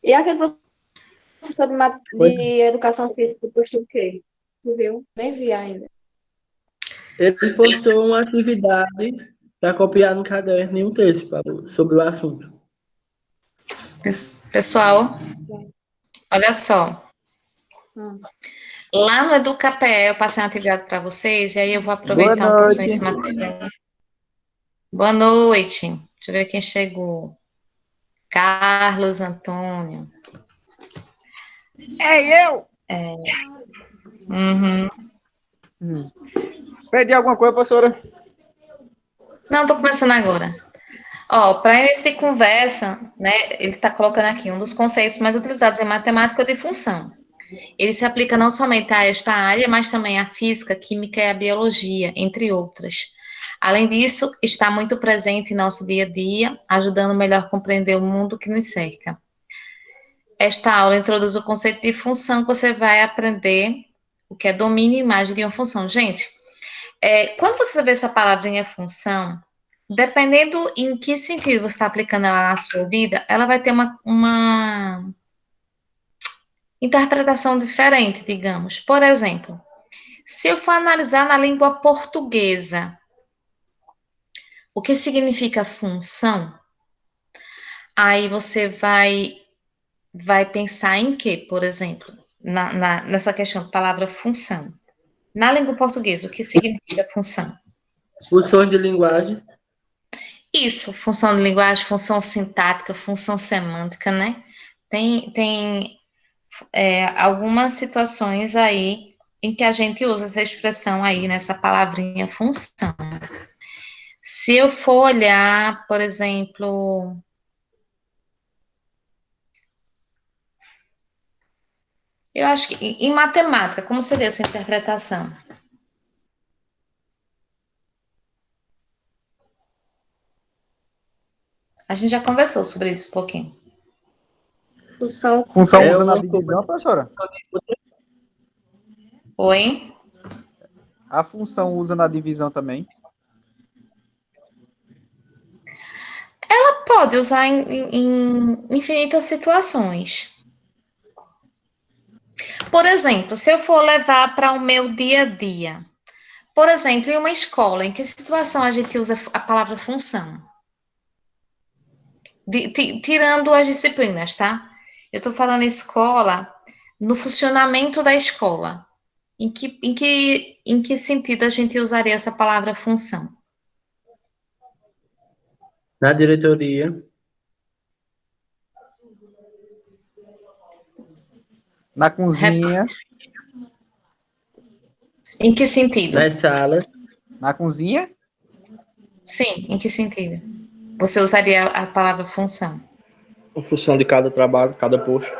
E aquele professor Pois de educação física postou o quê? Tu viu? Nem vi ainda. ele postou uma atividade para copiar no caderno e um texto sobre o assunto. Pessoal, Sim. olha só. Hum. Lá no Educapé, eu passei uma atividade para vocês, e aí eu vou Boa aproveitar um pouquinho esse noite. material. Boa noite. Deixa eu ver quem chegou. Carlos Antônio. É eu! Uhum. Perdi alguma coisa, professora? Não, tô começando agora. Ó, para início de conversa, né, ele está colocando aqui um dos conceitos mais utilizados em matemática de função. Ele se aplica não somente a esta área, mas também à física, química e à biologia, entre outras. Além disso, está muito presente em nosso dia a dia, ajudando melhor a compreender o mundo que nos cerca. Esta aula introduz o conceito de função, que você vai aprender o que é domínio e imagem de uma função. Gente, quando você vê essa palavrinha função, dependendo em que sentido você está aplicando ela na sua vida, ela vai ter uma interpretação diferente, digamos. Por exemplo, se eu for analisar na língua portuguesa, o que significa função, aí você vai pensar em quê, por exemplo, nessa questão da palavra função. Na língua portuguesa, o que significa função? Funções de linguagem. Isso, função de linguagem, função sintática, função semântica, né? Tem algumas situações aí em que a gente usa essa expressão aí, nessa palavrinha função. Se eu for olhar, por exemplo, eu acho que em matemática, como seria essa interpretação? A gente já conversou sobre isso um pouquinho. Função. Função É usa na uma forma divisão, professora? Oi? A função usa na divisão também. Pode usar em infinitas situações. Por exemplo, se eu for levar para o meu dia a dia, por exemplo, em uma escola, em que situação a gente usa a palavra função? Tirando as disciplinas, tá? Eu estou falando escola, no funcionamento da escola. Em que sentido a gente usaria essa palavra função? na diretoria, Na cozinha. Em que sentido? nas salas, Na cozinha? Sim, em que sentido? Você usaria a palavra função? a função de cada trabalho, cada posto.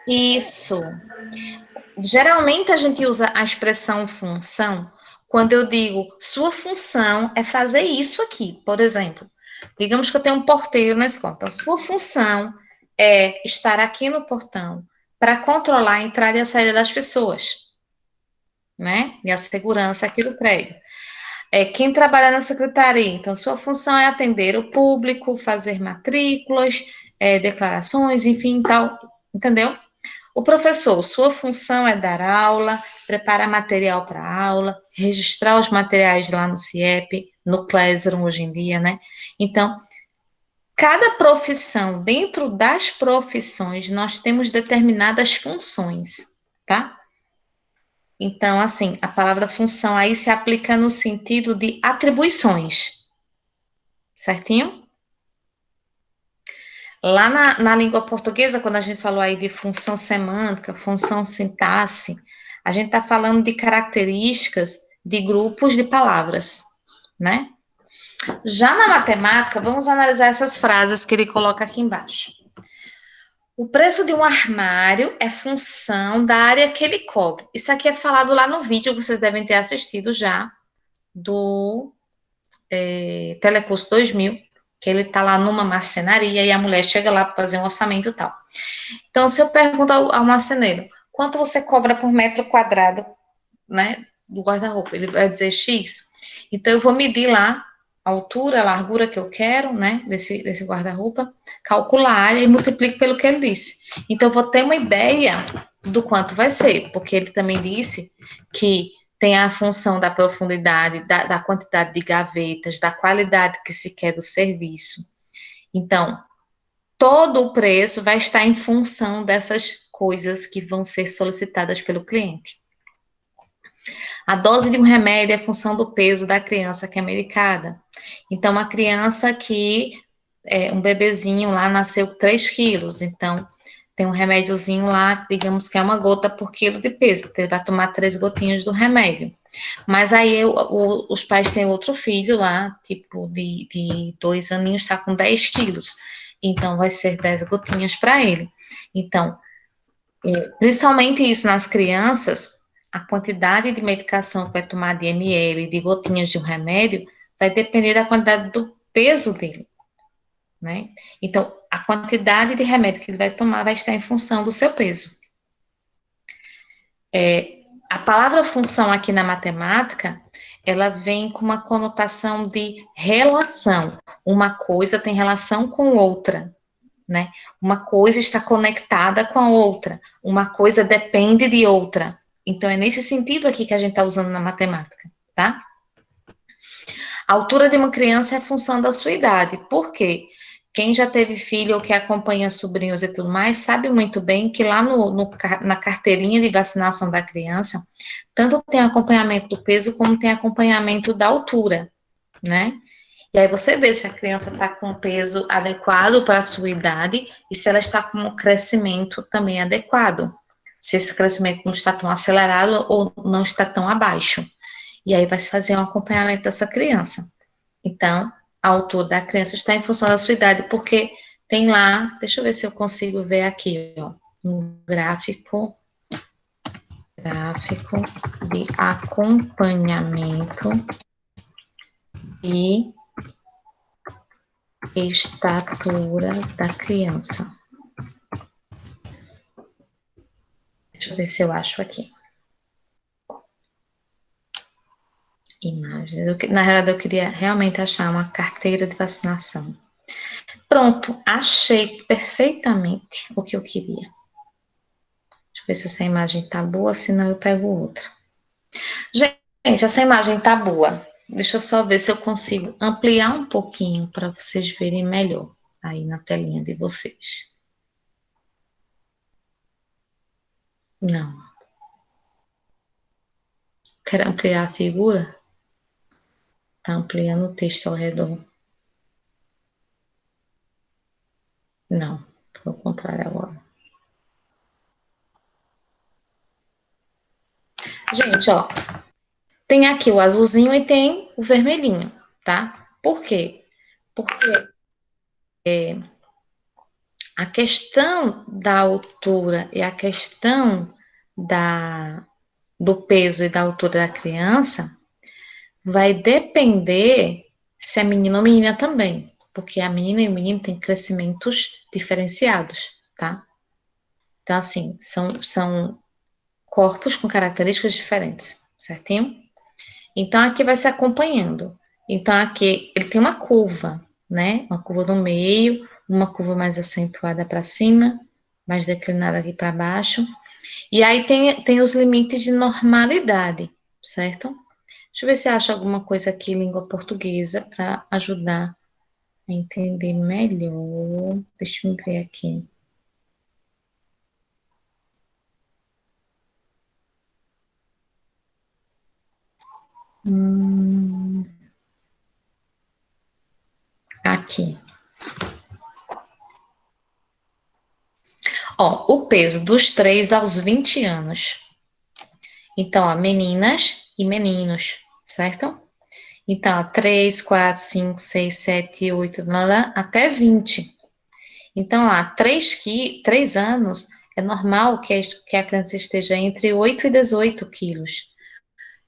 Isso. Geralmente a gente usa a expressão função quando eu digo sua função é fazer isso aqui, por exemplo. Digamos que eu tenho um porteiro na escola. Então, sua função é estar aqui no portão para controlar a entrada e a saída das pessoas, né? E a segurança aqui do prédio. Quem trabalha na secretaria, então, sua função é atender o público, fazer matrículas, declarações, enfim, tal, entendeu? O professor, sua função é dar aula, preparar material para aula, registrar os materiais lá no CIEP, no Classroom hoje em dia, né? Então, cada profissão, dentro das profissões, nós temos determinadas funções, tá? Então, assim, a palavra função aí se aplica no sentido de atribuições, certinho? Lá na língua portuguesa, quando a gente falou aí de função semântica, função sintaxe, a gente está falando de características de grupos de palavras, né? Já na matemática, vamos analisar essas frases que ele coloca aqui embaixo. O preço de um armário é função da área que ele cobre. Isso aqui é falado lá no vídeo, vocês devem ter assistido já, do Telecurso 2000, que ele está lá numa marcenaria e a mulher chega lá para fazer um orçamento e tal. Então, se eu pergunto ao marceneiro, quanto você cobra por metro quadrado, né, do guarda-roupa? Ele vai dizer X. Então, eu vou medir lá a altura, a largura que eu quero, né, desse guarda-roupa, calculo a área e multiplico pelo que ele disse. Então, eu vou ter uma ideia do quanto vai ser, porque ele também disse que tem a função da profundidade, da quantidade de gavetas, da qualidade que se quer do serviço. Então, todo o preço vai estar em função dessas coisas que vão ser solicitadas pelo cliente. A dose de um remédio é função do peso da criança que é medicada. Então, uma criança um bebezinho lá nasceu com 3 quilos, então tem um remédiozinho lá, digamos que é uma gota por quilo de peso, então ele vai tomar 3 gotinhas do remédio. Mas aí os pais têm outro filho lá, tipo de 2 aninhos, está com 10 quilos, então vai ser 10 gotinhas para ele. Então, principalmente isso nas crianças, a quantidade de medicação que vai tomar de ml, de gotinhas de um remédio, vai depender da quantidade do peso dele, né? Então, a quantidade de remédio que ele vai tomar vai estar em função do seu peso. A palavra função aqui na matemática, ela vem com uma conotação de relação. Uma coisa tem relação com outra, né? Uma coisa está conectada com a outra. Uma coisa depende de outra. Então, é nesse sentido aqui que a gente está usando na matemática, tá? A altura de uma criança é função da sua idade. Por quê? Quem já teve filho ou que acompanha sobrinhos e tudo mais, sabe muito bem que lá na carteirinha de vacinação da criança, tanto tem acompanhamento do peso, como tem acompanhamento da altura, né? E aí você vê se a criança está com peso adequado para a sua idade e se ela está com um crescimento também adequado. Se esse crescimento não está tão acelerado ou não está tão abaixo. E aí vai se fazer um acompanhamento dessa criança. Então, a altura da criança está em função da sua idade, porque tem lá, deixa eu ver se eu consigo ver aqui, ó, um gráfico de acompanhamento e estatura da criança. Deixa eu ver se eu acho aqui. Imagens. Na realidade, eu queria realmente achar uma carteira de vacinação. Pronto, achei perfeitamente o que eu queria. Deixa eu ver se essa imagem tá boa, senão eu pego outra. Gente, essa imagem tá boa. Deixa eu só ver se eu consigo ampliar um pouquinho para vocês verem melhor aí na telinha de vocês. Não. Quero ampliar a figura? Tá ampliando o texto ao redor. Não, foi o contrário agora. Gente, ó, tem aqui o azulzinho e tem o vermelhinho, tá? Por quê? Porque a questão da altura e a questão do peso e da altura da criança vai depender se é menino ou menina também, porque a menina e o menino têm crescimentos diferenciados, tá? Então, assim, são corpos com características diferentes, certinho? Então, aqui vai se acompanhando. Então, aqui ele tem uma curva, né? Uma curva no meio, uma curva mais acentuada para cima, mais declinada aqui para baixo. E aí tem os limites de normalidade, certo? Deixa eu ver se eu acho alguma coisa aqui em língua portuguesa para ajudar a entender melhor. Deixa eu ver aqui. Aqui. Ó, o peso dos 3 aos 20 anos. Então, ó, meninas e meninos, certo? Então, ó, 3, 4, 5, 6, 7, 8, até 20. Então, lá, 3 anos, é normal que a criança esteja entre 8 e 18 quilos.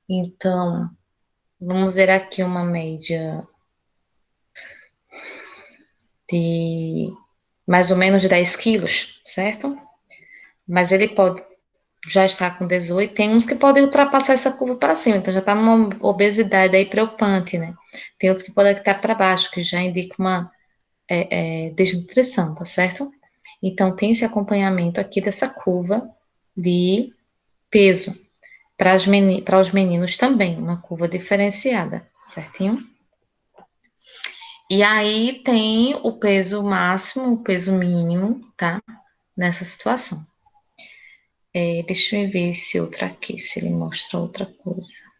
Então, vamos ver aqui uma média de mais ou menos 10 quilos, certo? Mas ele pode já está com 18, tem uns que podem ultrapassar essa curva para cima, então já está numa obesidade aí preocupante, né? Tem outros que podem estar para baixo, que já indica uma desnutrição, tá certo? Então, tem esse acompanhamento aqui dessa curva de peso. Para os meninos também, uma curva diferenciada, certinho? E aí tem o peso máximo, o peso mínimo, tá? Nessa situação. Deixa eu ver esse outro aqui, se ele mostra outra coisa.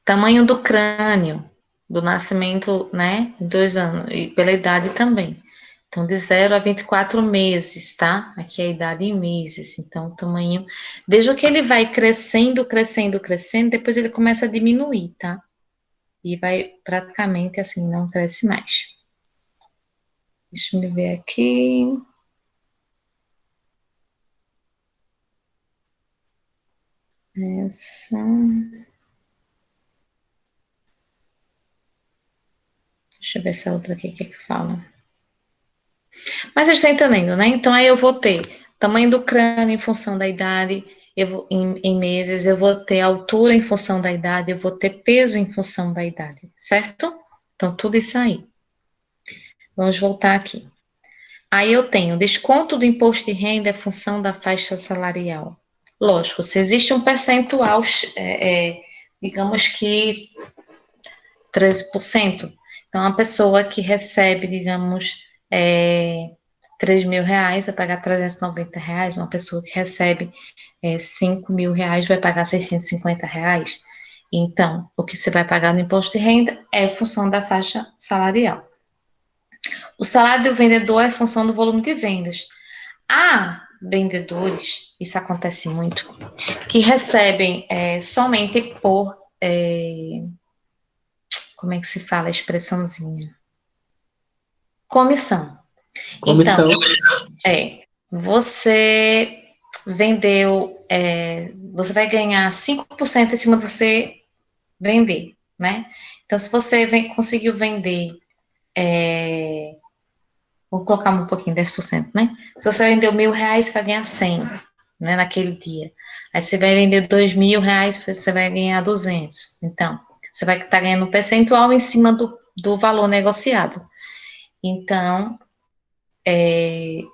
Tamanho do crânio, do nascimento, né? 2 anos, e pela idade também. Então, de 0 a 24 meses, tá? Aqui é a idade em meses. Então, o tamanho. Veja que ele vai crescendo, crescendo, crescendo, depois ele começa a diminuir, tá? E vai praticamente assim, não cresce mais. Deixa eu ver aqui. Essa. Deixa eu ver essa outra aqui, o que é que fala. Mas vocês estão entendendo, né? Então, aí eu vou ter tamanho do crânio em função da idade, em meses, eu vou ter altura em função da idade, eu vou ter peso em função da idade, certo? Então, tudo isso aí. Vamos voltar aqui. Aí eu tenho desconto do imposto de renda em função da faixa salarial. Lógico, se existe um percentual, digamos que 13%. Então, uma pessoa que recebe, digamos, R$ 3.000 vai pagar R$ 390. Uma pessoa que recebe R$ 5.000 vai pagar R$ 650. Então, o que você vai pagar no imposto de renda é função da faixa salarial. O salário do vendedor é função do volume de vendas. Há vendedores, isso acontece muito, que recebem somente por, como é que se fala a expressãozinha? Comissão. Comissão. Então, você vendeu, você vai ganhar 5% em cima de você vender, né? Então, se você conseguiu vender, vou colocar um pouquinho, 10%, né? Se você vendeu R$ 1.000, você vai ganhar 100, né, naquele dia. Aí você vai vender R$ 2.000, você vai ganhar 200. Então, você vai estar ganhando um percentual em cima do valor negociado. Então,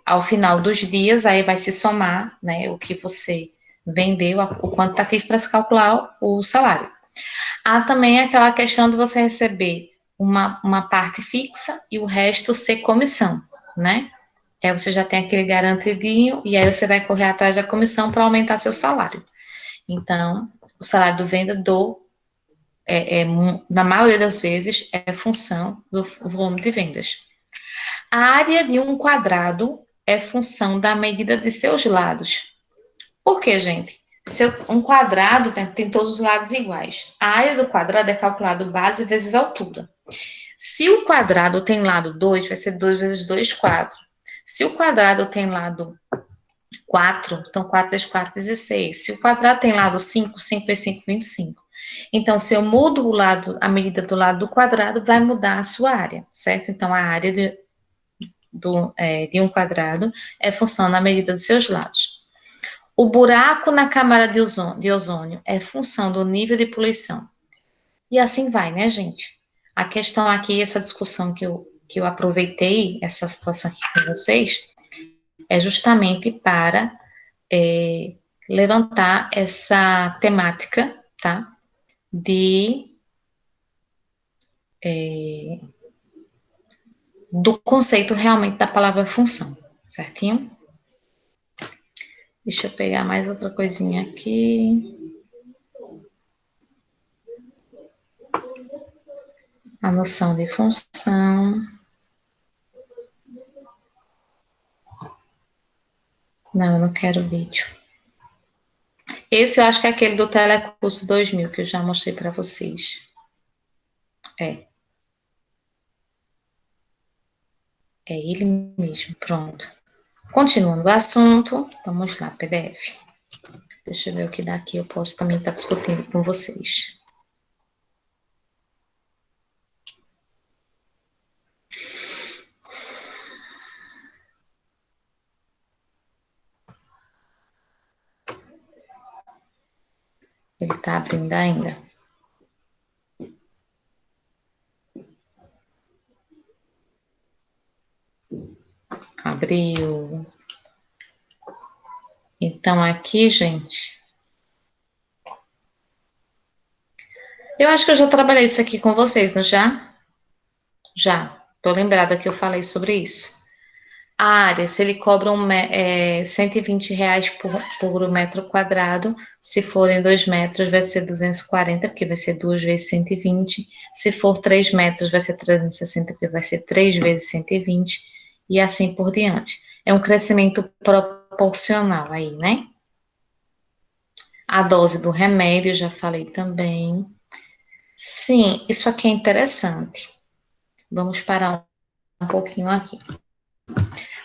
ao final dos dias, aí vai se somar, né, o que você vendeu, o quantitativo para se calcular o salário. Há também aquela questão de você receber uma parte fixa e o resto ser comissão, né? Que aí você já tem aquele garantidinho e aí você vai correr atrás da comissão para aumentar seu salário. Então, o salário do vendedor, na maioria das vezes, é função do volume de vendas. A área de um quadrado é função da medida de seus lados. Por quê, gente? Se um quadrado tem todos os lados iguais. A área do quadrado é calculada base vezes altura. Se o quadrado tem lado 2, vai ser 2 vezes 2, 4. Se o quadrado tem lado 4, então 4 vezes 4, 16. Se o quadrado tem lado 5, 5 vezes 5, 25. Então, se eu mudo a medida do lado do quadrado, vai mudar a sua área, certo? Então, a área de um quadrado é função da medida dos seus lados. O buraco na camada de ozônio é função do nível de poluição. E assim vai, né, gente? A questão aqui, essa discussão que eu aproveitei, essa situação aqui com vocês, é justamente para levantar essa temática, tá? Do conceito realmente da palavra função, certinho? Deixa eu pegar mais outra coisinha aqui. A noção de função. Não, eu não quero vídeo. Esse eu acho que é aquele do Telecurso 2000, que eu já mostrei para vocês. É ele mesmo, pronto. Continuando o assunto, vamos lá, PDF. Deixa eu ver o que dá aqui, eu posso também estar discutindo com vocês. Ele está abrindo ainda. Abriu. Então, aqui, gente, eu acho que eu já trabalhei isso aqui com vocês, não já? Já. Tô lembrada que eu falei sobre isso. A área, se ele cobra R$ 120 por metro quadrado, se forem 2 metros, vai ser 240, porque vai ser 2 vezes 120. Se for 3 metros, vai ser 360, porque vai ser 3 vezes 120, e assim por diante. É um crescimento proporcional aí, né? A dose do remédio, já falei também. Sim, isso aqui é interessante. Vamos parar um pouquinho aqui.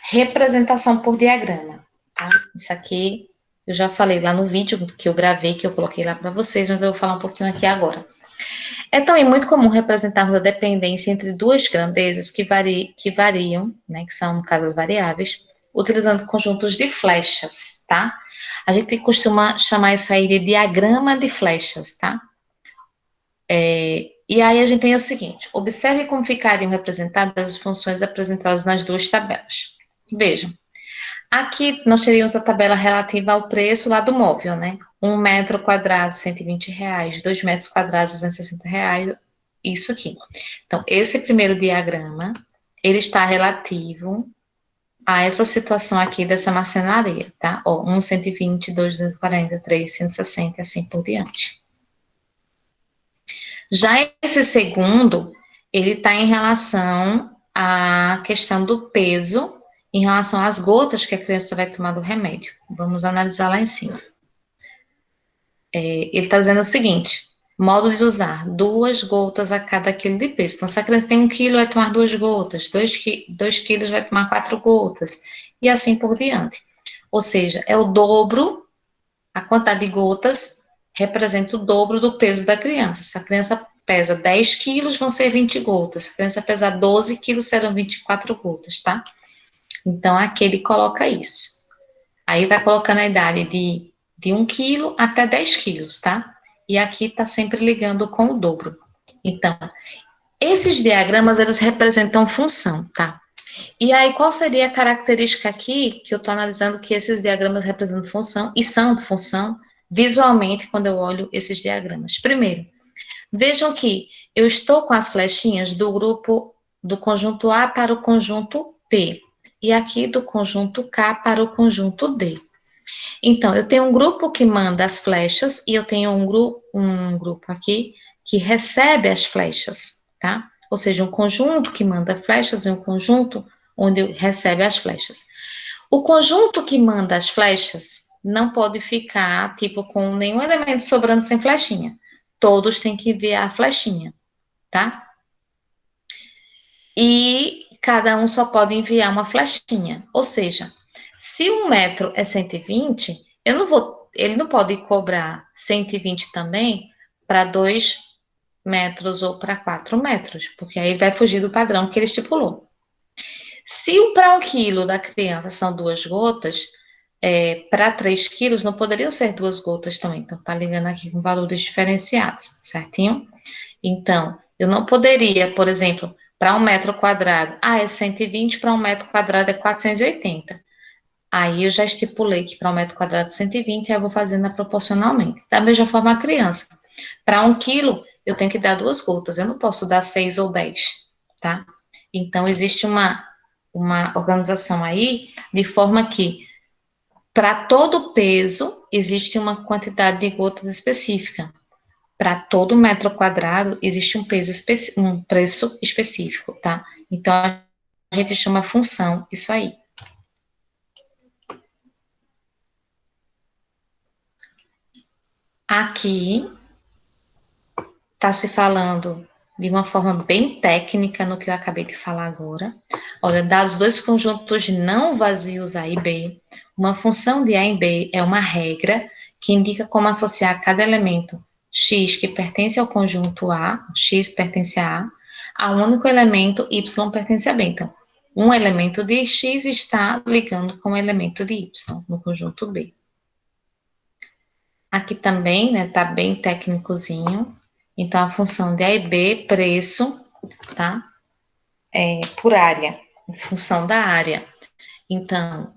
Representação por diagrama, tá? Isso aqui eu já falei lá no vídeo que eu gravei, que eu coloquei lá para vocês, mas eu vou falar um pouquinho aqui agora. É também muito comum representarmos a dependência entre duas grandezas que variam, né, que são casas variáveis, utilizando conjuntos de flechas, tá? A gente costuma chamar isso aí de diagrama de flechas, tá? E aí a gente tem o seguinte, observe como ficariam representadas as funções apresentadas nas duas tabelas. Vejam, aqui nós teríamos a tabela relativa ao preço lá do móvel, né? 1 metro quadrado, R$ 120, 2 metros quadrados, R$ 260, isso aqui. Então, esse primeiro diagrama, ele está relativo a essa situação aqui dessa marcenaria, tá? Ó, 1, 120, 2, 240, 3, 160 e assim por diante. Já esse segundo, ele está em relação à questão do peso, em relação às gotas que a criança vai tomar do remédio. Vamos analisar lá em cima. Ele está dizendo o seguinte, modo de usar, 2 gotas a cada quilo de peso. Então, se a criança tem 1 quilo, vai tomar 2 gotas, 2 quilos vai tomar 4 gotas, e assim por diante. Ou seja, é o dobro, a quantidade de gotas representa o dobro do peso da criança. Se a criança pesa 10 quilos, vão ser 20 gotas. Se a criança pesar 12 quilos, serão 24 gotas, tá? Então, aqui ele coloca isso. Aí está colocando a idade de 1 quilo até 10 quilos, tá? E aqui está sempre ligando com o dobro. Então, esses diagramas, eles representam função, tá? E aí, qual seria a característica aqui, que eu estou analisando que esses diagramas representam função, e são função, visualmente, quando eu olho esses diagramas? Primeiro, vejam que eu estou com as flechinhas do grupo, do conjunto A para o conjunto P, e aqui do conjunto K para o conjunto D. Então, eu tenho um grupo que manda as flechas, e eu tenho um grupo aqui que recebe as flechas, tá? Ou seja, um conjunto que manda flechas e um conjunto onde recebe as flechas. O conjunto que manda as flechas não pode ficar, tipo, com nenhum elemento sobrando sem flechinha. Todos têm que enviar a flechinha, tá? E cada um só pode enviar uma flechinha. Ou seja, se 1 metro é 120, ele não pode cobrar 120 também para 2 metros ou para 4 metros, porque aí vai fugir do padrão que ele estipulou. Se para 1 quilo da criança são 2 gotas, para 3 quilos não poderiam ser 2 gotas também. Então, tá ligando aqui com valores diferenciados, certinho? Então, eu não poderia, por exemplo, para 1 metro quadrado, é 120, para 1 metro quadrado é 480. Aí eu já estipulei que para 1 metro quadrado é 120, eu vou fazendo proporcionalmente. Da mesma forma, a criança. Para 1 quilo, eu tenho que dar 2 gotas, eu não posso dar 6 ou 10, tá? Então, existe uma organização aí, de forma que, para todo peso, existe uma quantidade de gotas específica. Para todo metro quadrado, existe um preço específico, tá? Então, a gente chama função isso aí. Aqui, está se falando de uma forma bem técnica no que eu acabei de falar agora. Olha, dados 2 conjuntos não vazios A e B, uma função de A em B é uma regra que indica como associar cada elemento X que pertence ao conjunto A, X pertence a um único elemento Y pertence a B. Então, um elemento de X está ligando com o elemento de Y no conjunto B. Aqui também, né, tá bem técnicozinho. Então, a função de A e B, preço, tá? Por área, em função da área. Então,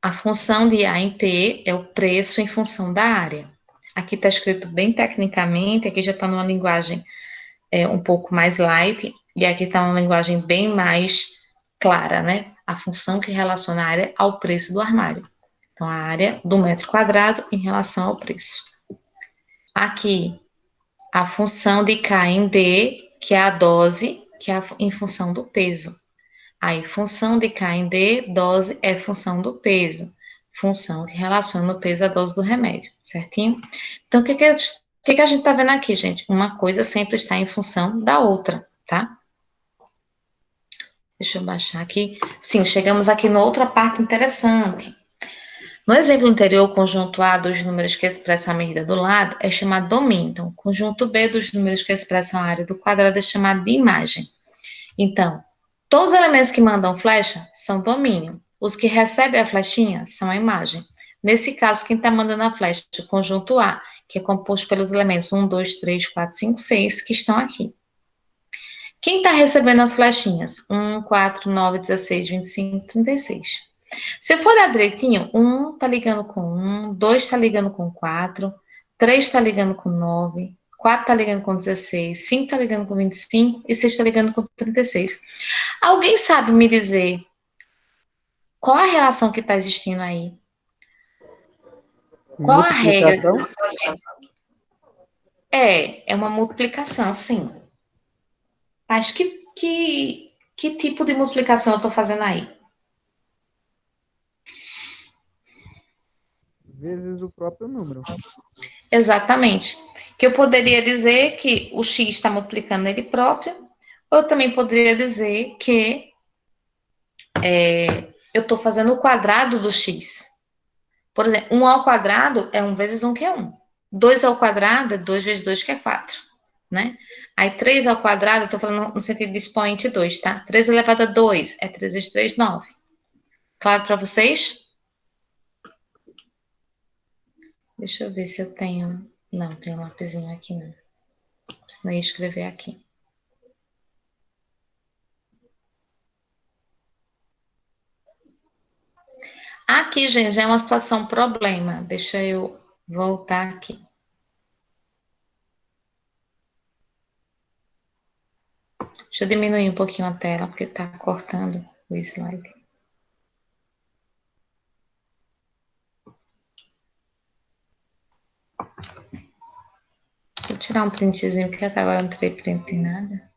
a função de A em P é o preço em função da área. Aqui está escrito bem tecnicamente, aqui já está numa linguagem um pouco mais light, e aqui está uma linguagem bem mais clara, né? A função que relaciona a área ao preço do armário. Então, a área do metro quadrado em relação ao preço. Aqui, a função de K em D, que é a dose, que é em função do peso. Aí, função de K em D, dose é função do peso. Função que relaciona o peso à dose do remédio, certinho? Então, o que a gente está vendo aqui, gente? Uma coisa sempre está em função da outra, tá? Deixa eu baixar aqui. Sim, chegamos aqui na outra parte interessante. No exemplo anterior, o conjunto A dos números que expressam a medida do lado é chamado domínio. Então, o conjunto B dos números que expressam a área do quadrado é chamado de imagem. Então, todos os elementos que mandam flecha são domínio. Os que recebem a flechinha são a imagem. Nesse caso, quem está mandando a flecha é o conjunto A, que é composto pelos elementos 1, 2, 3, 4, 5, 6, que estão aqui. Quem está recebendo as flechinhas? 1, 4, 9, 16, 25, 36. Se eu for olhar direitinho, 1 está ligando com 1, 2 está ligando com 4, 3 está ligando com 9, 4 está ligando com 16, 5 está ligando com 25 e 6 está ligando com 36. Alguém sabe me dizer qual a relação que está existindo aí? Qual a regra que Multiplicação? está fazendo? É uma multiplicação, sim. Mas que tipo de multiplicação eu estou fazendo aí? Vezes o próprio número. Exatamente. Que eu poderia dizer que o x está multiplicando ele próprio, ou eu também poderia dizer que eu estou fazendo o quadrado do x. Por exemplo, 1 ao quadrado é 1 vezes 1, que é 1. 2 ao quadrado é 2 vezes 2, que é 4. Né? Aí 3 ao quadrado, eu estou falando no sentido de expoente 2, tá? 3 elevado a 2 é 3 vezes 3, 9. Claro para vocês? Deixa eu ver se eu tenho... Não, tem um lapisinho aqui não. Senão eu ia escrever aqui. Aqui, gente, já é uma situação problema. Deixa eu voltar aqui. Deixa eu diminuir um pouquinho a tela, porque está cortando o slide. Deixa eu tirar um printzinho, porque até agora não tirei print em nada.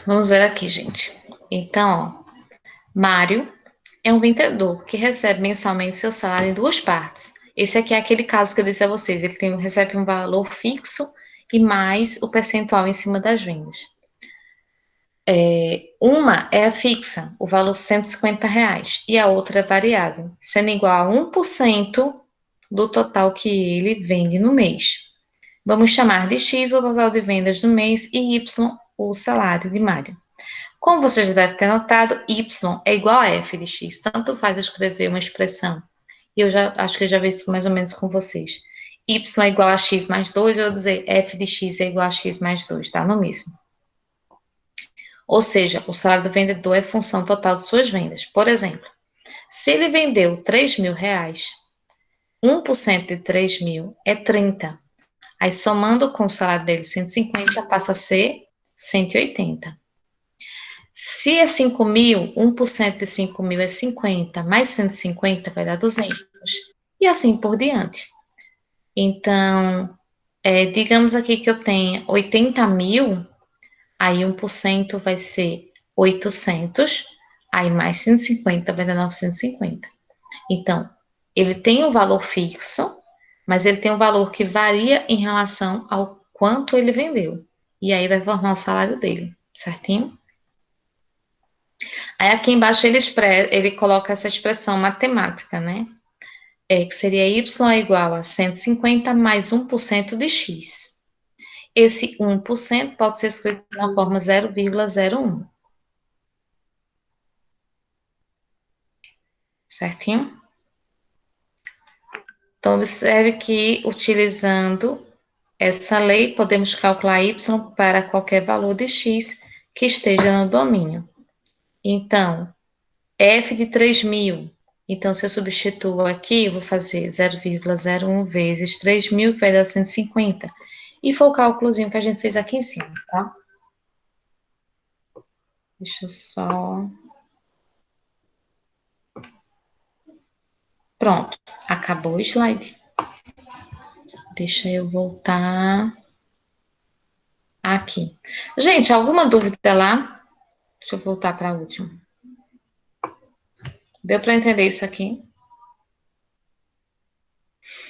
Vamos ver aqui, gente. Então, ó, Mário é um vendedor que recebe mensalmente seu salário em duas partes. Esse aqui é aquele caso que eu disse a vocês. Ele recebe um valor fixo e mais o percentual em cima das vendas. Uma é a fixa, o valor R$ 150, e a outra é variável, sendo igual a 1% do total que ele vende no mês. Vamos chamar de X o total de vendas do mês e Y o salário de Mário. Como você já deve ter notado, Y é igual a F de X. Tanto faz eu escrever uma expressão. E eu já acho que eu já vi isso mais ou menos com vocês. Y é igual a X mais 2, eu vou dizer F de X é igual a X mais 2, tá? No mesmo. Ou seja, o salário do vendedor é função total de suas vendas. Por exemplo, se ele vendeu 3.000 reais, 1% de 3.000 é 30. Aí, somando com o salário dele 150, passa a ser 180. Se é 5.000, 1% de 5.000 é 50, mais 150 vai dar 200. E assim por diante. Então, digamos aqui que eu tenha 80.000, aí 1% vai ser 800, aí mais 150 vai dar 950. Então, ele tem um valor fixo, mas ele tem um valor que varia em relação ao quanto ele vendeu. E aí vai formar o salário dele, certinho? Aí aqui embaixo ele coloca essa expressão matemática, né? Que seria y é igual a 150 mais 1% de x. Esse 1% pode ser escrito na forma 0,01. Certinho? Então, observe que, utilizando essa lei, podemos calcular y para qualquer valor de x que esteja no domínio. Então, f de 3.000. Então, se eu substituo aqui, eu vou fazer 0,01 vezes 3.000, que vai dar 150. E foi o cálculozinho que a gente fez aqui em cima, tá? Deixa eu só... Pronto, acabou o slide. Deixa eu voltar aqui. Gente, alguma dúvida lá? Deixa eu voltar para a última. Deu para entender isso aqui?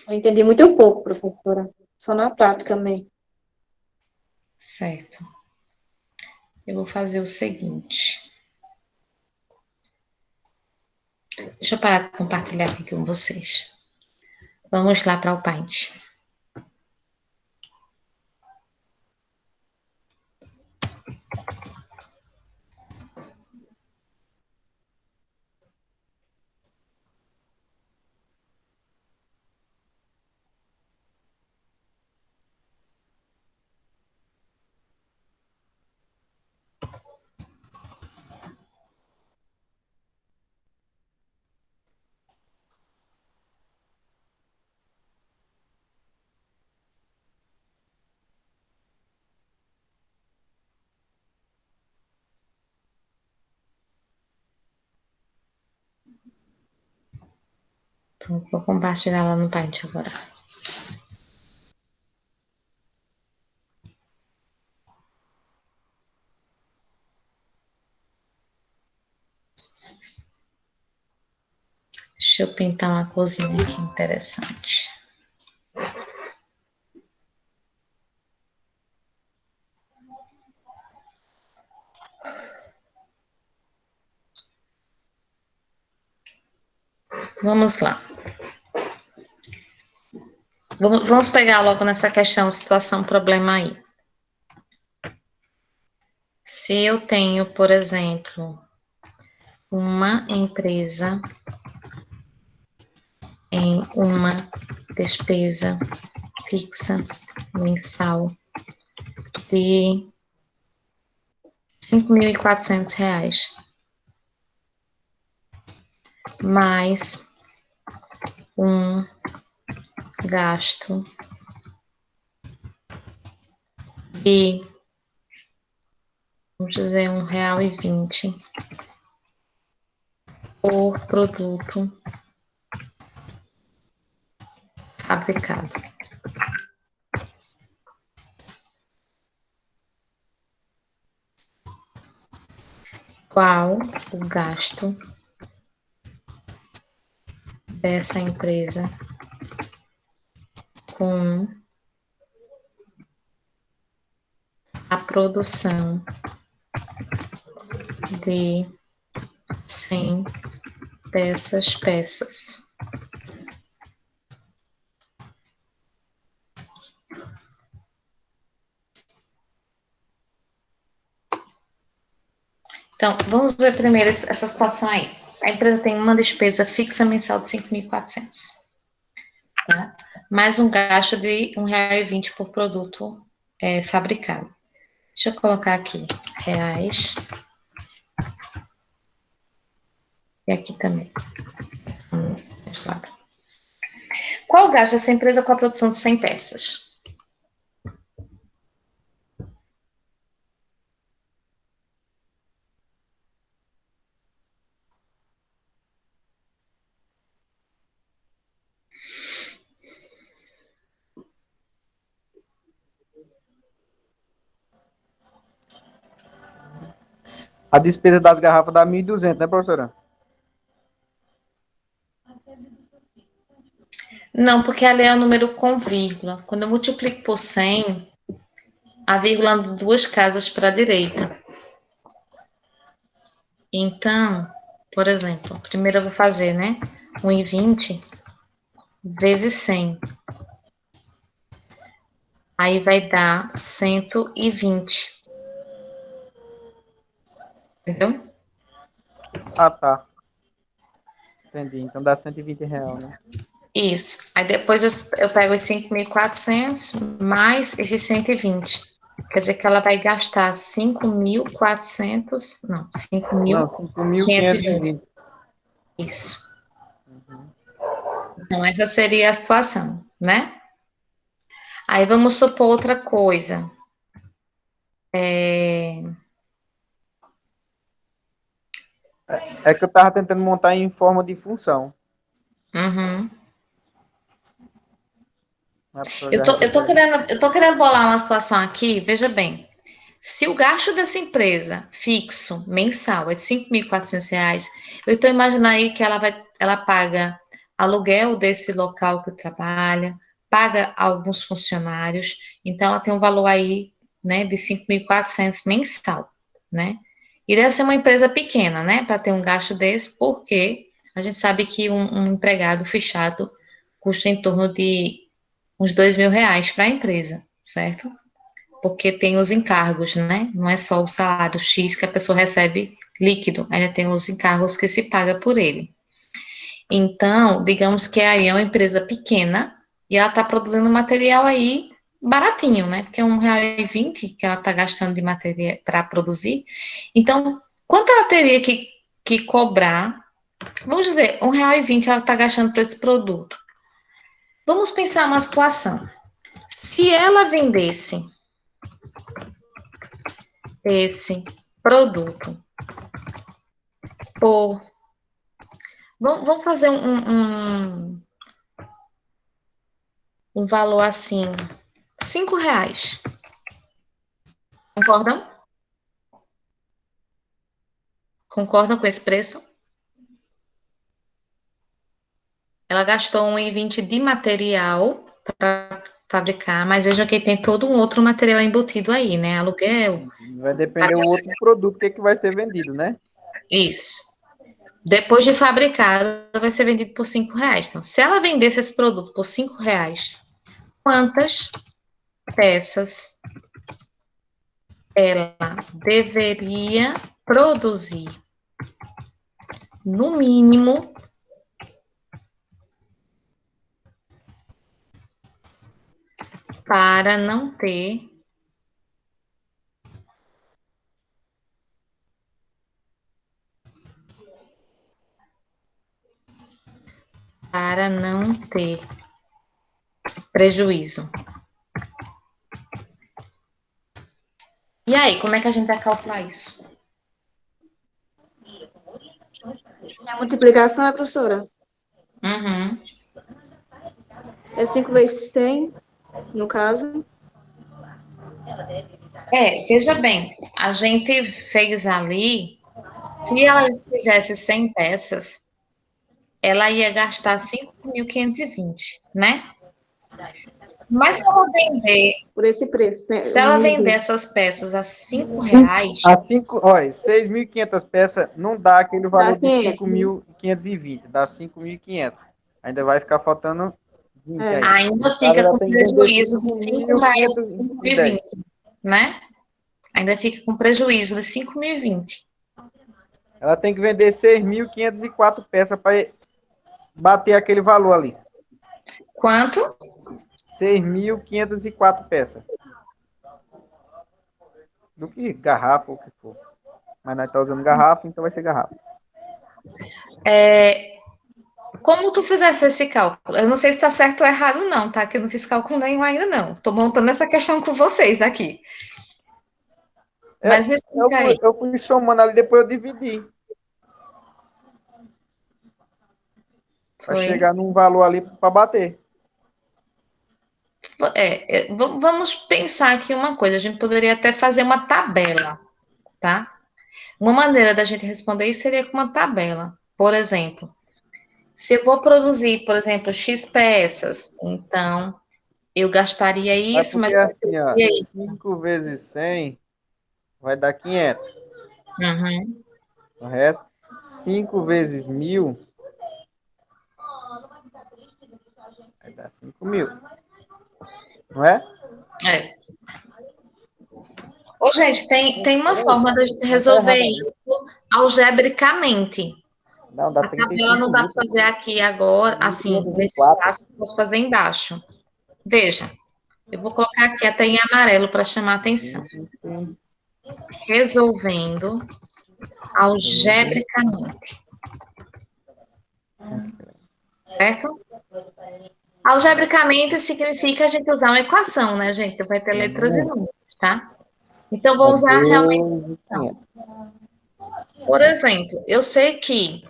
Eu entendi muito pouco, professora. Só na prática mesmo. Certo. Eu vou fazer o seguinte. Deixa eu parar de compartilhar aqui com vocês. Vamos lá para o Paint. Pronto, vou compartilhar lá no Paint agora. Deixa eu pintar uma cozinha aqui interessante. Vamos lá. Vamos pegar logo nessa questão, situação, problema aí. Se eu tenho, por exemplo, uma empresa em uma despesa fixa mensal de R$ 5.400, mais um gasto de, vamos dizer, R$ 1,20 por produto fabricado. Qual o gasto dessa empresa com a produção de 100 dessas peças? Então, vamos ver primeiro essa situação aí. A empresa tem uma despesa fixa mensal de 5.400, mais um gasto de R$ 1,20 por produto fabricado. Deixa eu colocar aqui, reais. E aqui também. Claro. Qual o gasto dessa empresa com a produção de 100 peças? A despesa das garrafas dá 1.200, né, professora? Não, porque ali é o número com vírgula. Quando eu multiplico por 100, a vírgula anda duas casas para a direita. Então, por exemplo, primeiro eu vou fazer, né? 1,20 vezes 100. Aí vai dar 120. Entendeu? Ah, tá. Entendi. Então dá R$ 120, né? Isso. Aí depois eu pego os 5.400 mais esses 120. Quer dizer que ela vai gastar 5.400, não, Não, 5.520. 5.520. Isso. Então, essa seria a situação, né? Aí vamos supor outra coisa. É que eu tava tentando montar em forma de função. Uhum. A professora Eu já tô, eu tô resolveu aí. querendo, eu tô querendo bolar uma situação aqui, veja bem. Se o gasto dessa empresa fixo, mensal, é de R$ 5.400, eu estou imaginando aí que ela paga aluguel desse local que trabalha, paga alguns funcionários, então ela tem um valor aí, né, de 5.400 mensal, né? E deve ser uma empresa pequena, né, para ter um gasto desse, porque a gente sabe que um empregado fechado custa em torno de uns R$ 2.000 para a empresa, certo? Porque tem os encargos, né? Não é só o salário X que a pessoa recebe líquido, ainda tem os encargos que se paga por ele. Então, digamos que aí é uma empresa pequena e ela está produzindo material aí baratinho, né? Porque é R$ 1,20 que ela está gastando de material para produzir. Então, quanto ela teria que cobrar? Vamos dizer, R$ 1,20 ela está gastando para esse produto. Vamos pensar uma situação. Se ela vendesse esse produto por. Vamos fazer um valor assim, R$ 5. Concordam? Concordam com esse preço? Ela gastou 1,20 de material para fabricar, mas vejam que tem todo um outro material embutido aí, né? Aluguel. Vai depender do outro produto que vai ser vendido, né? Isso. Depois de fabricado, vai ser vendido por R$ 5. Então, se ela vendesse esse produto por R$ 5, quantas peças ela deveria produzir? No mínimo, para não ter prejuízo. E aí, como é que a gente vai calcular isso? A multiplicação é, professora? Uhum. É 5 vezes 100, no caso. Veja bem, a gente fez ali, se ela fizesse 100 peças, ela ia gastar 5.520, né? Mas Por esse preço. se ela vender essas peças a R$ 5, A 6.500 peças não dá aquele Dá valor de 500, né? 5.520, dá 5.500. Ainda vai ficar faltando 20 É. aí. ainda No caso, fica ela com tem que vender prejuízo de R$ 5.510. 5,20, né? Ainda fica com prejuízo de 5.020. Ela tem que vender 6.504 peças para bater aquele valor ali. Quanto? 6.504 peças. do que garrafa ou o que for. Mas nós tá usando garrafa, então vai ser garrafa. Como tu fizesse esse cálculo? Eu não sei se está certo ou errado, não, tá? Que eu não fiz cálculo nenhum ainda, não. Estou montando essa questão com vocês aqui. Mas me explica aí. Eu fui somando ali, depois eu dividi. Para Foi? chegar num valor ali para bater. Vamos pensar aqui uma coisa. A gente poderia até fazer uma tabela, tá? Uma maneira da gente responder isso seria com uma tabela. Por exemplo, se eu vou produzir, por exemplo, X peças, então eu gastaria É isso, porque mas eu assim, ó, receberia isso. 5 vezes 100 vai dar 500, Uhum. correto? 5 vezes 1000 vai dar 5.000, não é? É. Ô, gente, tem uma forma da gente Não tá resolver errado, não. isso algebricamente. Não, dá A tabela não dá 35.000. para fazer aqui agora, assim, nesse 1.504. espaço, posso fazer embaixo. Veja, eu vou colocar aqui até em amarelo para chamar a atenção. Resolvendo algebricamente. Certo? Algebricamente significa a gente usar uma equação, né, gente? Vai ter letras e números, tá? Então, vou usar realmente. 2.500. Por exemplo, eu sei que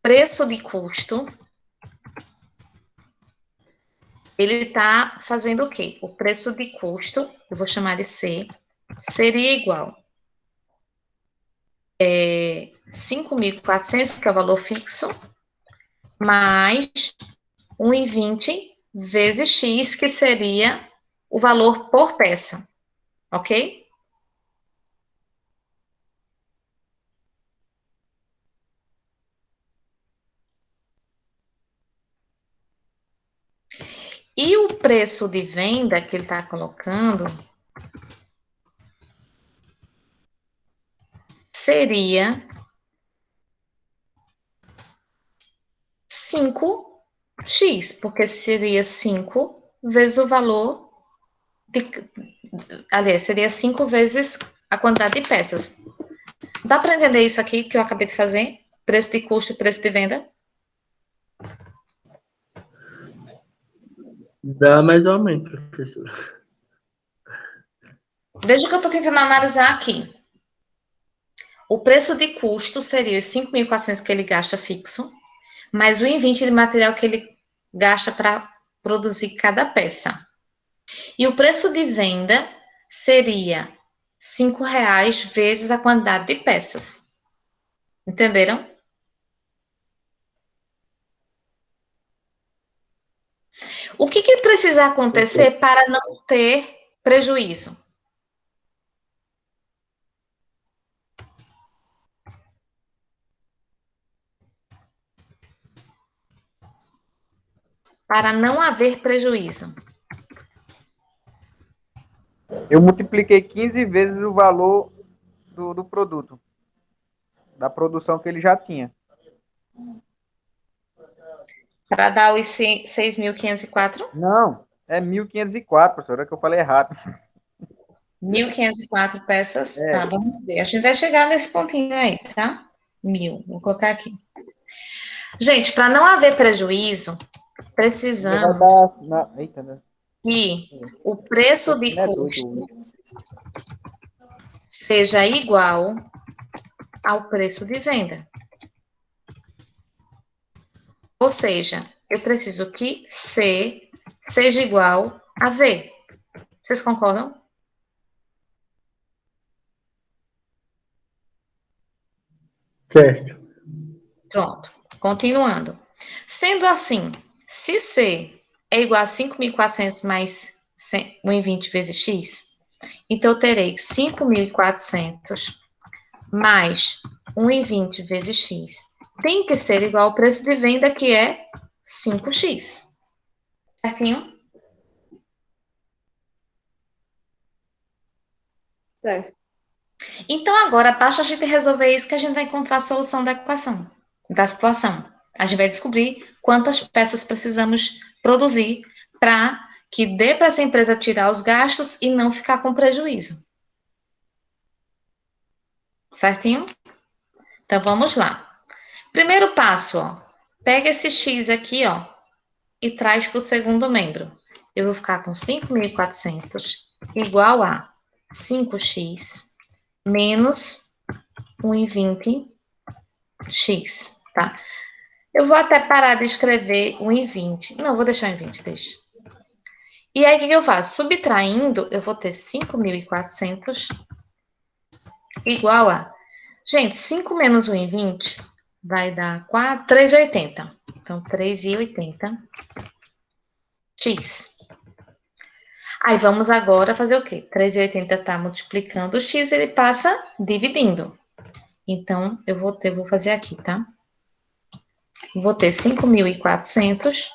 preço de custo, ele está fazendo o quê? O preço de custo, eu vou chamar de C, seria igual 5.400, que é o valor fixo, mais 1,20 vezes X, que seria o valor por peça, ok? E o preço de venda que ele está colocando seria 5x, porque seria 5 vezes o valor aliás, seria 5 vezes a quantidade de peças. Dá para entender isso aqui que eu acabei de fazer? Preço de custo e preço de venda? Dá mais ou menos, professor. Veja o que eu estou tentando analisar aqui. O preço de custo seria os 5.400 que ele gasta fixo, mais o 1,20 de material que ele gasta para produzir cada peça. E o preço de venda seria R$ 5 vezes a quantidade de peças. Entenderam? O que precisa acontecer para não ter prejuízo? Para não haver prejuízo. Eu multipliquei 15 vezes o valor do produto, da produção que ele já tinha. Para dar os 6.504? Não, é 1.504, professora, é que eu falei errado. 1.504 peças. É. Tá, vamos ver. A gente vai chegar nesse pontinho aí, tá? 1.000. Vou colocar aqui. Gente, para não haver prejuízo, precisamos Eita, né? que o preço de Não é custo doido. seja igual ao preço de venda. Ou seja, eu preciso que C seja igual a V. Vocês concordam? Certo. Pronto. Continuando. Sendo assim, se C é igual a 5.400 mais 1,20 vezes X, então eu terei 5.400 mais 1,20 vezes X. Tem que ser igual ao preço de venda, que é 5x. Certinho? Certo. Então, agora, basta a gente resolver isso que a gente vai encontrar a solução da equação, da situação. A gente vai descobrir quantas peças precisamos produzir para que dê para essa empresa tirar os gastos e não ficar com prejuízo. Certinho? Então, vamos lá. Primeiro passo, ó. Pega esse X aqui, ó, e traz para o segundo membro. Eu vou ficar com 5.400 igual a 5x menos 1,20x, tá? Eu vou até parar de escrever 1,20. Não, vou deixar em 20, deixa. E aí, o que eu faço? Subtraindo, eu vou ter 5.400 igual a... Gente, 5 menos 1,20 vai dar 3,80. Então, 3,80 x. Aí, vamos agora fazer o quê? 3,80 está multiplicando o x, ele passa dividindo. Então, eu vou fazer aqui, tá? Vou ter 5.400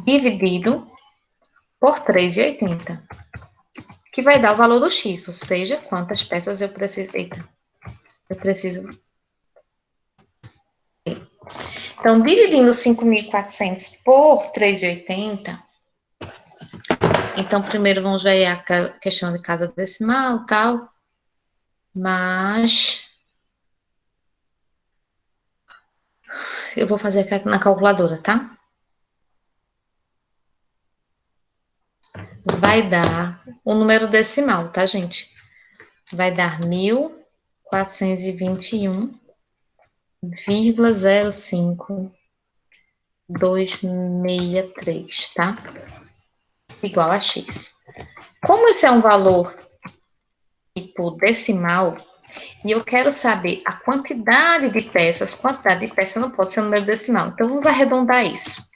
dividido por 3,80, que vai dar o valor do x, ou seja, quantas peças eu preciso... Eita, eu preciso... Então, dividindo 5.400 por 3,80, então, primeiro vamos ver a questão de casa decimal e tal, mas... eu vou fazer aqui na calculadora, tá? Vai dar o número decimal, tá, gente? Vai dar 1.421,05263, tá? Igual a x. Como isso é um valor tipo decimal, e eu quero saber a quantidade de peças não pode ser um número decimal, então vamos arredondar isso.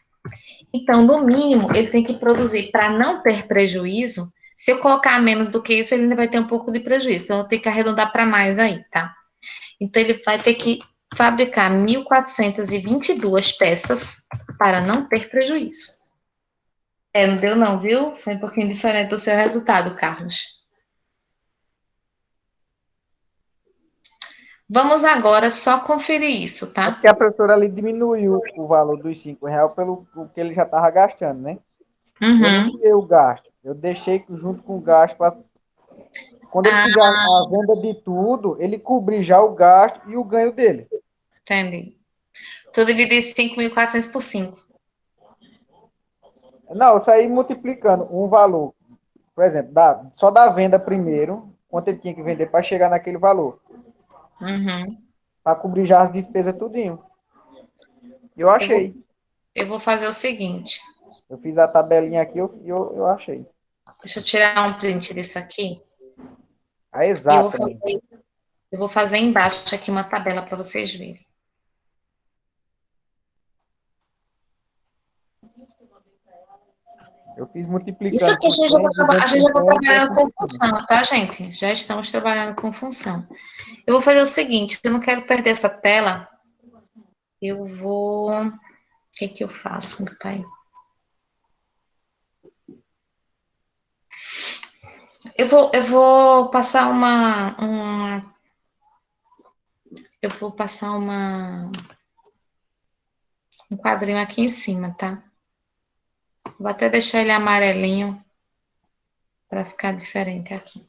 Então, no mínimo, ele tem que produzir, para não ter prejuízo, se eu colocar menos do que isso, ele ainda vai ter um pouco de prejuízo, então eu tenho que arredondar para mais aí, tá? Então, ele vai ter que fabricar 1.422 peças para não ter prejuízo. Não deu não, viu? Foi um pouquinho diferente do seu resultado, Carlos. Vamos agora só conferir isso, É tá? porque a professora ali diminuiu o valor dos R$ 5 pelo o que ele já estava gastando, né? Eu não Uhum. tirei o gasto. Eu deixei junto com o gasto. Quando ele fizer a venda de tudo, ele cobrir já o gasto e o ganho dele. Entendi. Tu dividir 5.400 por 5. Não, eu saí multiplicando um valor. Por exemplo, só da venda primeiro, quanto ele tinha que vender para chegar naquele valor. Uhum. Para cobrir já as despesas tudinho. Eu achei. Eu vou fazer o seguinte. Eu fiz a tabelinha aqui, eu achei. Deixa eu tirar um print disso aqui. A E eu vou exata, né? fazer, eu vou fazer embaixo aqui uma tabela para vocês verem. Eu fiz Isso multiplicando aqui por 100, a gente já está 250 e trabalhando assim com por cima. função, tá, gente? Já estamos trabalhando com função. Eu vou fazer o seguinte, eu não quero perder essa tela. Eu vou... O que que eu faço, meu pai? Eu vou passar eu vou passar um quadrinho aqui em cima, tá? Vou até deixar ele amarelinho para ficar diferente aqui.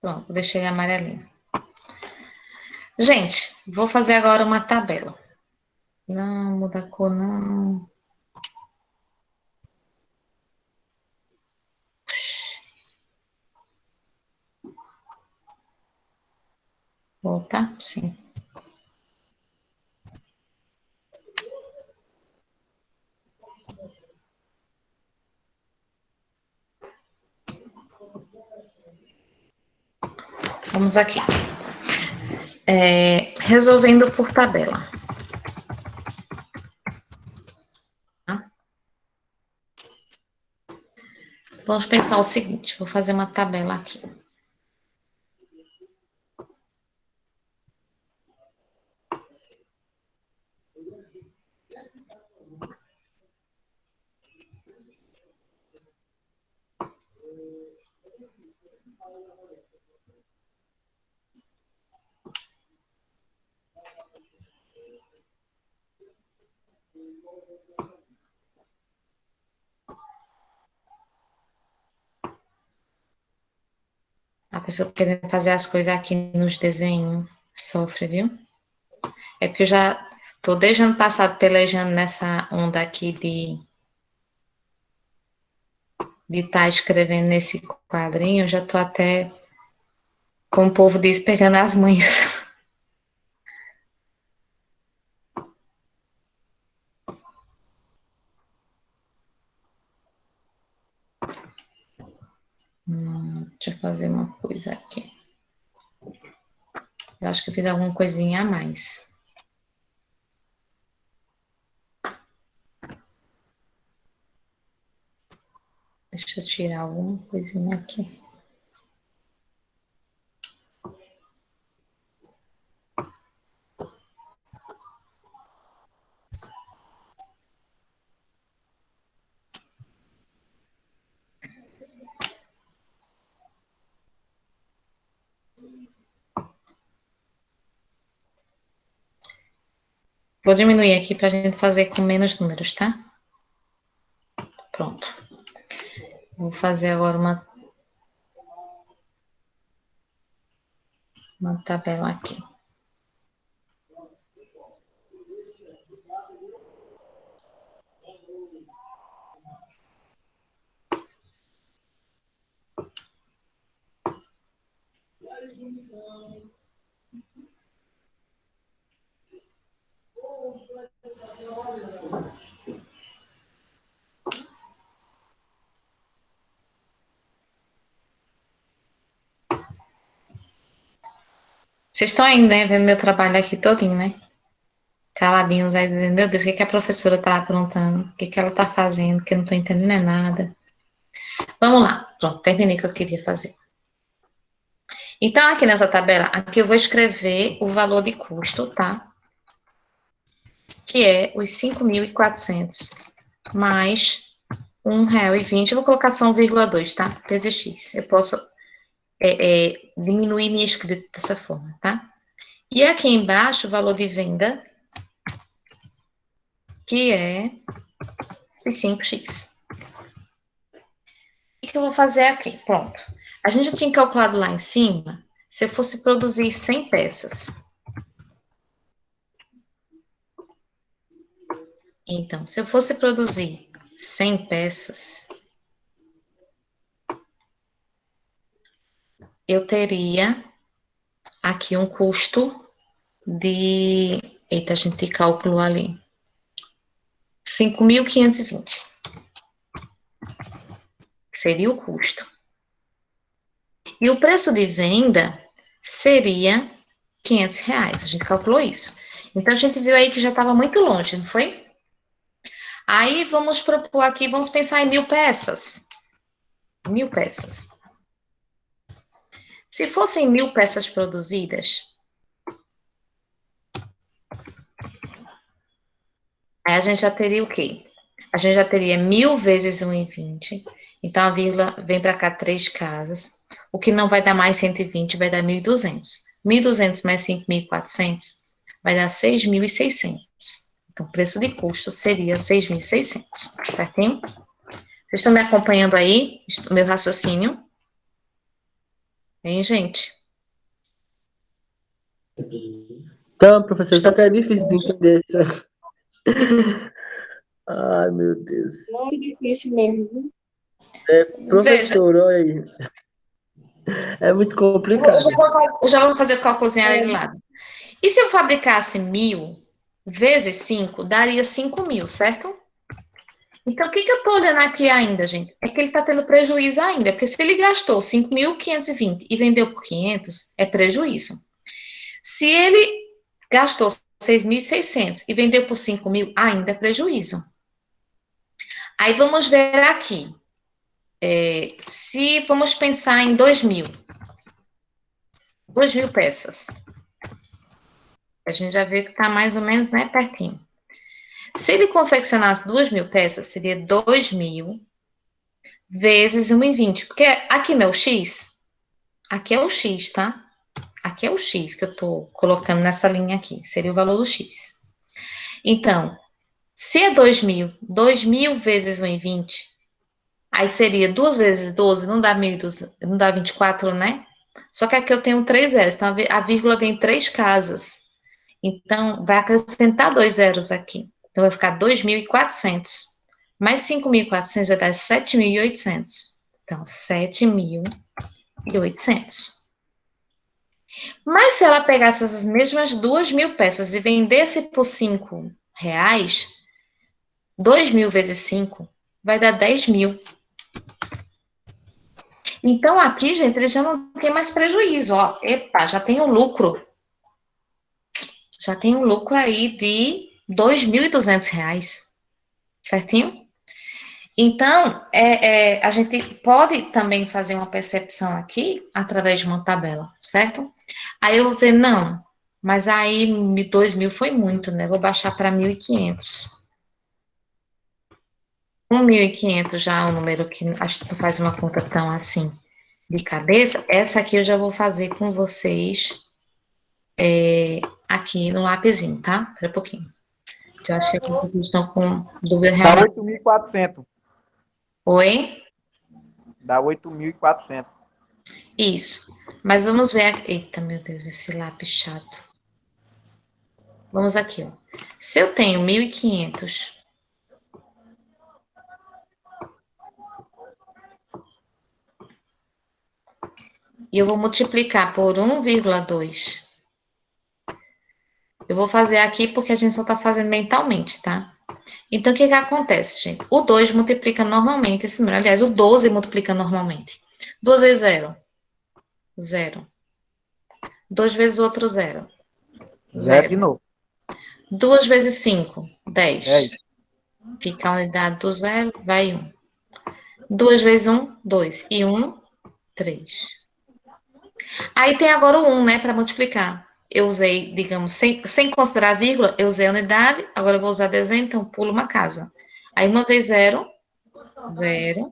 Pronto, deixei ele amarelinho. Gente, vou fazer agora uma tabela. Não, muda a cor, não. Voltar? Sim. Vamos aqui. Resolvendo por tabela. Tá? Vamos pensar o seguinte, vou fazer uma tabela aqui. A pessoa querendo fazer as coisas aqui nos desenhos sofre, viu? É porque eu já tô desde o ano passado pelejando nessa onda aqui de estar escrevendo nesse quadrinho, eu já tô até, como o povo diz, pegando as manhas. Deixa eu fazer uma coisa aqui. Eu acho que eu fiz alguma coisinha a mais. Deixa eu tirar alguma coisinha aqui. Vou diminuir aqui para a gente fazer com menos números, tá? Pronto. Vou fazer agora uma tabela aqui. Vocês estão aí, né, vendo meu trabalho aqui todinho, né? Caladinhos aí, dizendo, meu Deus, o que que a professora tá aprontando? O que que ela tá fazendo? Que eu não tô entendendo é nada. Vamos lá. Pronto, terminei o que eu queria fazer. Então, aqui nessa tabela, aqui eu vou escrever o valor de custo, tá? Que é os 5.400 mais R$1,20. Eu vou colocar só 1,2, tá? PZX. Eu posso diminuir minha escrita dessa forma, tá? E aqui embaixo, o valor de venda, que é os 5x. O que eu vou fazer aqui? Pronto. A gente já tinha calculado lá em cima, se eu fosse produzir 100 peças. Então, se eu fosse produzir 100 peças, eu teria aqui um custo de... Eita, a gente calculou ali. 5.520. Seria o custo. E o preço de venda seria R$500. A gente calculou isso. Então, a gente viu aí que já estava muito longe, não foi? Aí, vamos propor aqui, vamos pensar em 1.000 peças. 1.000 peças. Se fossem 1.000 peças produzidas, aí a gente já teria o quê? A gente já teria 1.000 vezes 1,20. Então, a vírgula vem para cá 3 casas. O que não vai dar mais 120, vai dar 1.200. 1.200 mais 5.400 vai dar 6.600. Então, o preço de custo seria 6.600, certinho? Vocês estão me acompanhando aí, o meu raciocínio? Hein, gente? Então, professor, só que é difícil de entender isso. Ai, meu Deus. Muito difícil mesmo, viu? Veja, Professor, olha aí. É muito eu complicado. já vou fazer o cálculozinho ali do lado. E se eu fabricasse 1.000 vezes 5, daria 5.000, certo? Então, o que eu estou olhando aqui ainda, gente? É que ele está tendo prejuízo ainda, porque se ele gastou 5.520 e vendeu por 500, é prejuízo. Se ele gastou 6.600 e vendeu por 5.000, ainda é prejuízo. Aí vamos ver aqui. Se vamos pensar em 2.000 peças. A gente já vê que está mais ou menos, né, pertinho. Se ele confeccionasse 2.000 peças, seria 2.000 vezes 1,20. Porque aqui não é o X? Aqui é o X, tá? Aqui é o X que eu tô colocando nessa linha aqui. Seria o valor do X. Então, Se é 2.000 vezes 1,20, aí seria 2 vezes 12, não dá 1.200, não dá 24, né? Só que aqui eu tenho 3 zeros, então a vírgula vem em 3 casas. Então, vai acrescentar 2 zeros aqui. Então, vai ficar 2.400. Mais 5.400 vai dar 7.800. Então, 7.800. Mas se ela pegasse essas mesmas 2.000 peças e vendesse por R$ 5, 2.000 vezes 5 vai dar 10.000. Então, aqui, gente, ele já não tem mais prejuízo, ó. Epa, já tem um lucro. Já tem um lucro aí de R$ 2.200, certinho? Então, a gente pode também fazer uma percepção aqui através de uma tabela, certo? Aí eu vou ver, não, mas aí 2.000 foi muito, né? Vou baixar para 1.500. 1.500 já é um número que acho que não faz uma conta tão assim de cabeça. Essa aqui eu já vou fazer com vocês aqui no lapisinho, tá? Espera um pouquinho. Eu acho que vocês estão com dúvida Dá realmente. 8.400. Oi? Dá 8.400. Isso. Mas vamos ver aqui. Eita, meu Deus, esse lápis chato. Vamos aqui, ó. Se eu tenho 1.500 e eu vou multiplicar por 1,2, eu vou fazer aqui porque a gente só tá fazendo mentalmente, tá? Então, o que que acontece, gente? O 2 multiplica normalmente esse número. Aliás, o 12 multiplica normalmente. 2 vezes 0. 0. 2 vezes o outro 0. Zero de 0. novo. 2 vezes 5. 10. 10. Fica a unidade do 0, vai 1. 2 vezes 1, 2. E 1, 3. Aí tem agora o 1, né, para multiplicar. Eu usei, digamos, sem considerar a vírgula, eu usei a unidade, agora eu vou usar desenho, então pulo uma casa. Aí 1 vezes 0, 0.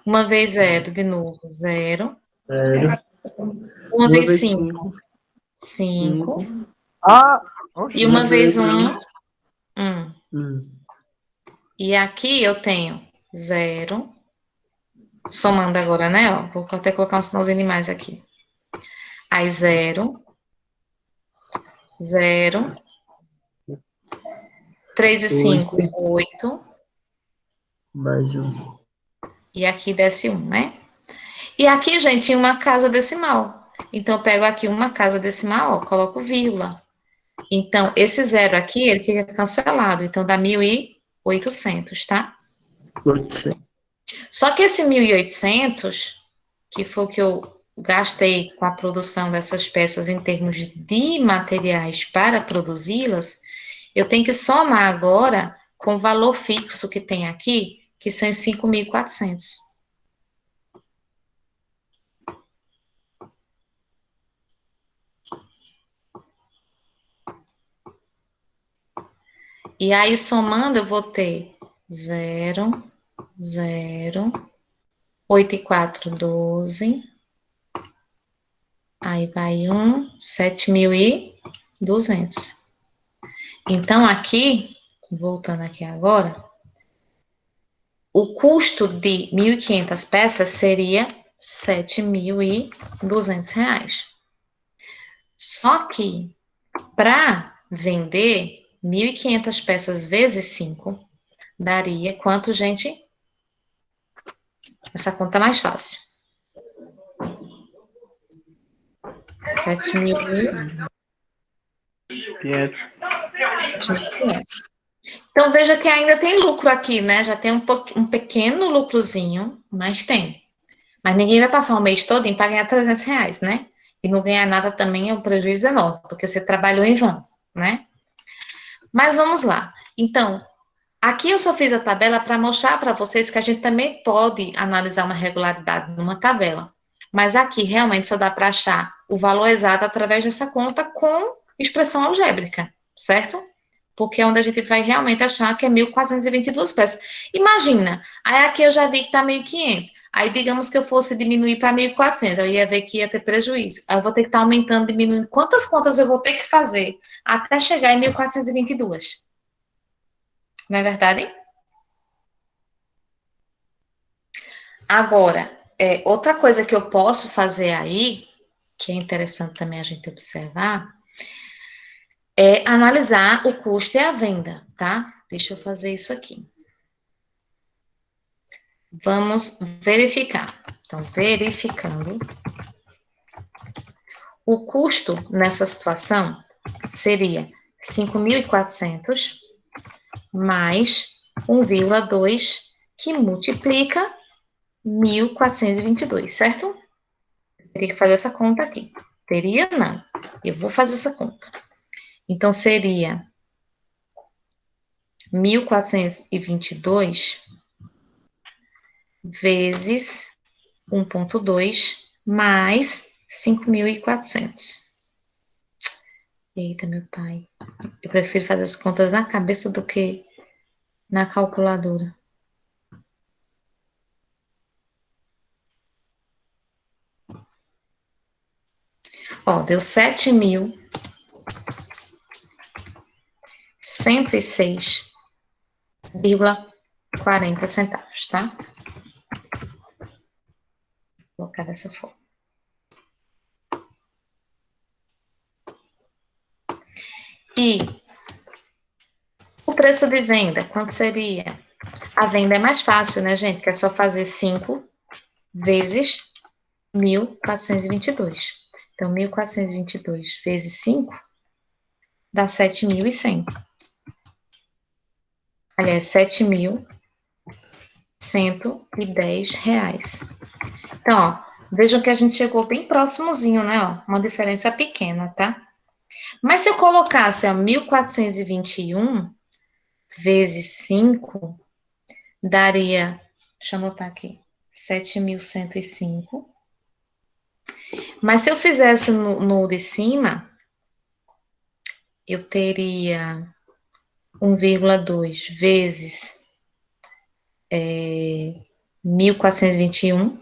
1 vezes 0, de novo, 0. 0. 1 1 vezes vezes 5, 5. 5. Ah, E oxe. 1 vezes 1, 1. 1. 1. E aqui eu tenho 0. Somando agora, né? Ó, vou até colocar um sinalzinho de mais aqui. Aí 0. 0. 3 e 5, 8. 8. Mais 1. E aqui desce 1, né? E aqui, gente, tinha uma casa decimal. Então, eu pego aqui uma casa decimal, ó, coloco vírgula. Então, esse 0 aqui, ele fica cancelado. Então, dá 1.800, tá? 800. Só que esse 1.800, que foi o que eu gastei com a produção dessas peças em termos de materiais para produzi-las, eu tenho que somar agora com o valor fixo que tem aqui, que são os 5.400. E aí, somando, eu vou ter 0, 0, 8 e 4, 12. Aí vai 7.200. Então, aqui, voltando aqui agora, o custo de 1.500 peças seria R$ 7.200. Só que, para vender 1.500 peças vezes 5, daria quanto, gente? Essa conta é mais fácil. 7.500. 500. Então, veja que ainda tem lucro aqui, né? Já tem um pequeno lucrozinho, mas tem. Mas ninguém vai passar o mês todo para ganhar R$ 300, né? E não ganhar nada também é um prejuízo enorme, porque você trabalhou em vão, né? Mas vamos lá. Então, aqui eu só fiz a tabela para mostrar para vocês que a gente também pode analisar uma regularidade numa tabela. Mas aqui realmente só dá para achar o valor exato através dessa conta com expressão algébrica, certo? Porque é onde a gente vai realmente achar que é 1.422 peças. Imagina, aí aqui eu já vi que está 1.500. Aí digamos que eu fosse diminuir para 1.400, eu ia ver que ia ter prejuízo. Aí eu vou ter que estar aumentando, diminuindo. Quantas contas eu vou ter que fazer até chegar em 1.422? Não é verdade? Agora, outra coisa que eu posso fazer aí, que é interessante também a gente observar, é analisar o custo e a venda, tá? Deixa eu fazer isso aqui. Vamos verificar. Então, verificando. O custo nessa situação seria 5.400 mais 1,2, que multiplica 1.422, certo? Eu teria que fazer essa conta aqui. Teria? Não. Eu vou fazer essa conta. Então, seria 1.422 vezes 1,2 mais 5.400. Eita, meu pai. Eu prefiro fazer as contas na cabeça do que na calculadora. Ó, deu 7.106,40 centavos, tá? Vou colocar dessa forma. E o preço de venda, quanto seria? A venda é mais fácil, né, gente? Que é só fazer 5 vezes 1.422. Então, 1.422 vezes 5 dá 7.100. Aliás, 7.110 reais. Então, ó, vejam que a gente chegou bem próximozinho, né? Ó, uma diferença pequena, tá? Mas se eu colocasse a 1.421 vezes 5, daria, deixa eu anotar aqui, 7.105. Mas se eu fizesse no de cima, eu teria 1,2 vezes 1.421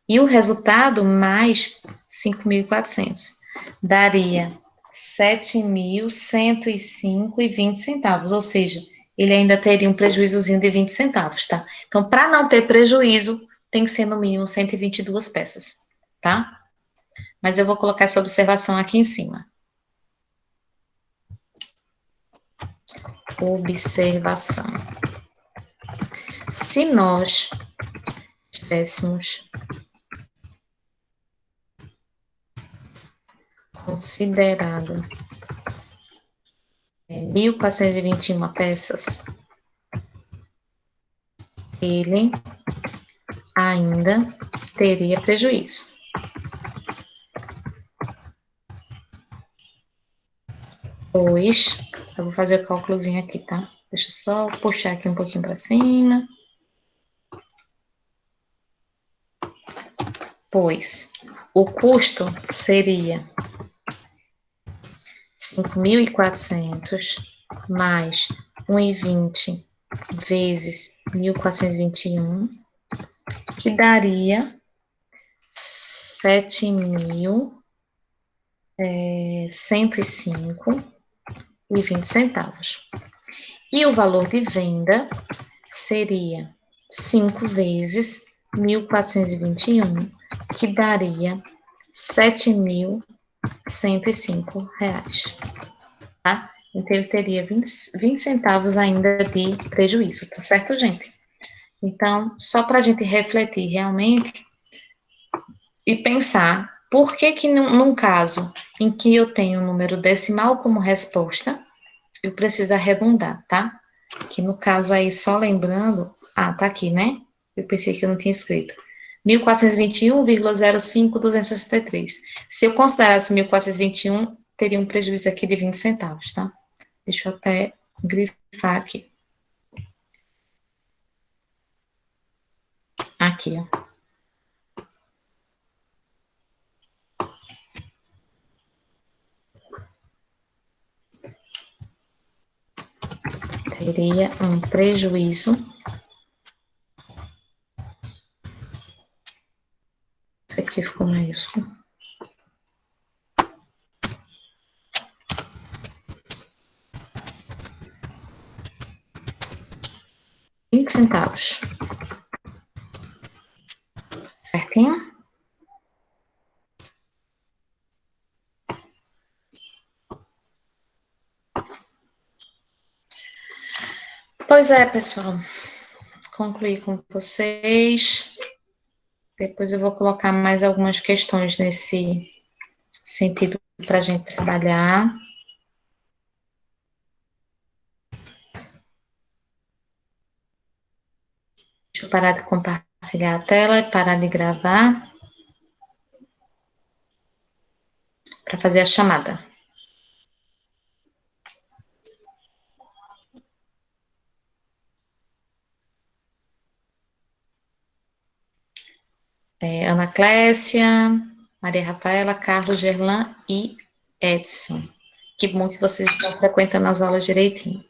e o resultado mais 5.400 daria 7.105,20 centavos, ou seja, ele ainda teria um prejuízozinho de 20 centavos, tá? Então, para não ter prejuízo, tem que ser no mínimo 122 peças, tá? Mas eu vou colocar essa observação aqui em cima. Observação. Se nós tivéssemos considerado 1.421 peças, ele ainda teria prejuízo. Pois, eu vou fazer o cálculozinho aqui, tá? Deixa eu só puxar aqui um pouquinho para cima. Pois, o custo seria 5.400 mais 1,20 vezes 1.421, que daria 7.105,20 centavos. E o valor de venda seria 5 vezes 1.421, que daria 7.105 reais, tá? Então, ele teria 20 centavos ainda de prejuízo, tá certo, gente? Então, só para a gente refletir realmente e pensar por que num caso em que eu tenho o número decimal como resposta, eu preciso arredondar, tá? Que no caso aí, só lembrando, tá aqui, né? Eu pensei que eu não tinha escrito. 1.421,05263. Se eu considerasse 1.421, teria um prejuízo aqui de 20 centavos, tá? Deixa eu até grifar aqui. Aqui, ó. Teria um prejuízo. Isso aqui ficou maiúsculo. centavos. Certinho? Pois é, pessoal. Concluí com vocês. Depois eu vou colocar mais algumas questões nesse sentido para a gente trabalhar. Deixa eu parar de compartilhar a tela e parar de gravar para fazer a chamada. Ana Clécia, Maria Rafaela, Carlos, Gerlan e Edson. Que bom que vocês estão frequentando as aulas direitinho.